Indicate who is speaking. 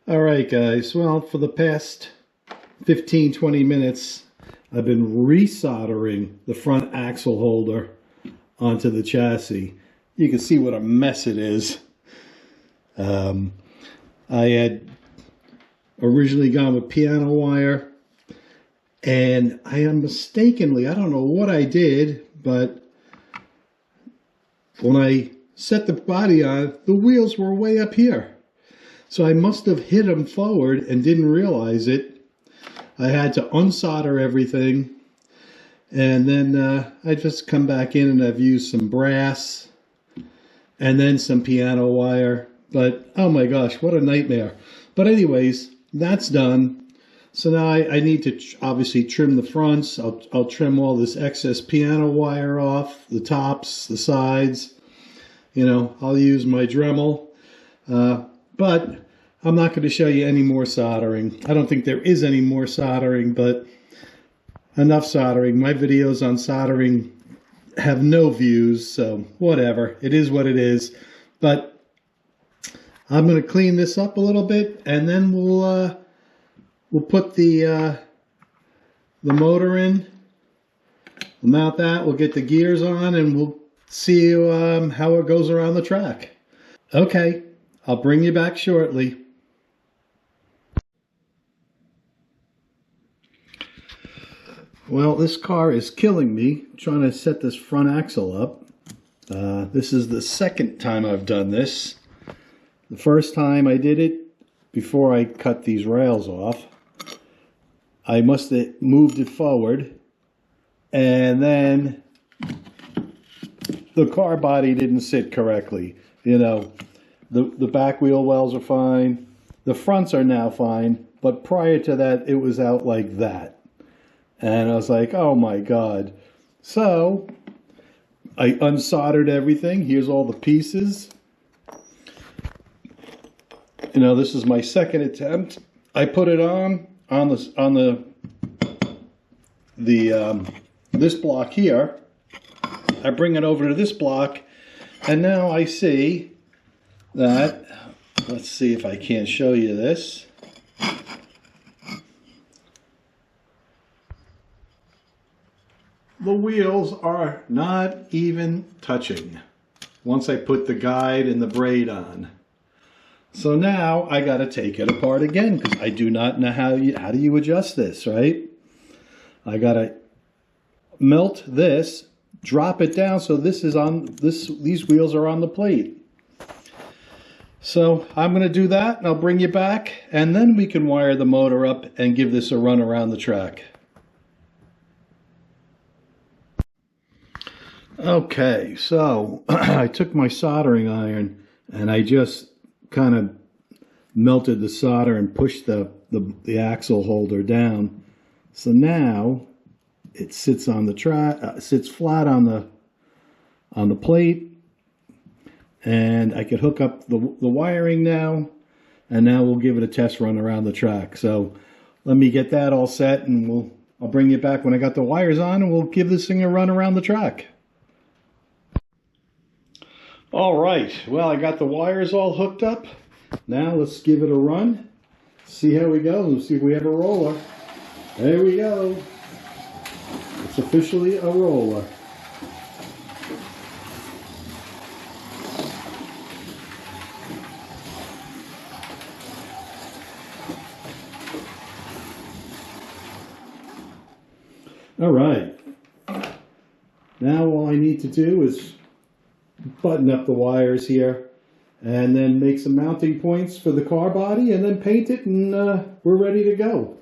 Speaker 1: All right, guys. Well, for the past 15-20 minutes, I've been resoldering the front axle holder onto the chassis. You can see what a mess it is. I had originally gone with piano wire, and I mistakenly, I don't know what I did, but when I set the body on, the wheels were way up here. So I must have hit them forward and didn't realize it. I had to unsolder everything. And then I just come back in and I've used some brass and then some piano wire. But oh my gosh, what a nightmare. But anyways, that's done. So now I need to obviously trim the fronts. I'll trim all this excess piano wire off, the tops, the sides. You know, I'll use my Dremel. But I'm not going to show you any more soldering. I don't think there is any more soldering, but enough soldering. My videos on soldering have no views, so whatever. It is what it is. But I'm going to clean this up a little bit, and then we'll put the motor in. We'll mount that. We'll get the gears on, and we'll see how it goes around the track. Okay. I'll bring you back shortly. Well, this car is killing me trying to set this front axle up. This is the second time I've done this. The first time I did it, before I cut these rails off, I must have moved it forward, and then the car body didn't sit correctly. You know, the back wheel wells are fine. The fronts are now fine. But prior to that, it was out like that. And I was like, oh my God. So I unsoldered everything. Here's all the pieces. You know, this is my second attempt. I put it on this block here. I bring it over to this block, and now I see that, let's see if I can't show you this. The wheels are not even touching once I put the guide and the braid on. So now I got to take it apart again because I do not know how do you adjust this, right? I got to melt this, drop it down so this is on these wheels are on the plate. So I'm going to do that, and I'll bring you back, and then we can wire the motor up and give this a run around the track. Okay, so I took my soldering iron and I just kind of melted the solder and pushed the axle holder down. So now it sits on the track, sits flat on the plate. And I could hook up the wiring now, and now we'll give it a test run around the track. So let me get that all set, and I'll bring you back when I got the wires on, and we'll give this thing a run around the track. All right, well, I got the wires all hooked up. Now let's give it a run, see how we go, and see if we have a roller. There we go. It's officially a roller. All right, now all I need to do is button up the wires here and then make some mounting points for the car body and then paint it, and we're ready to go.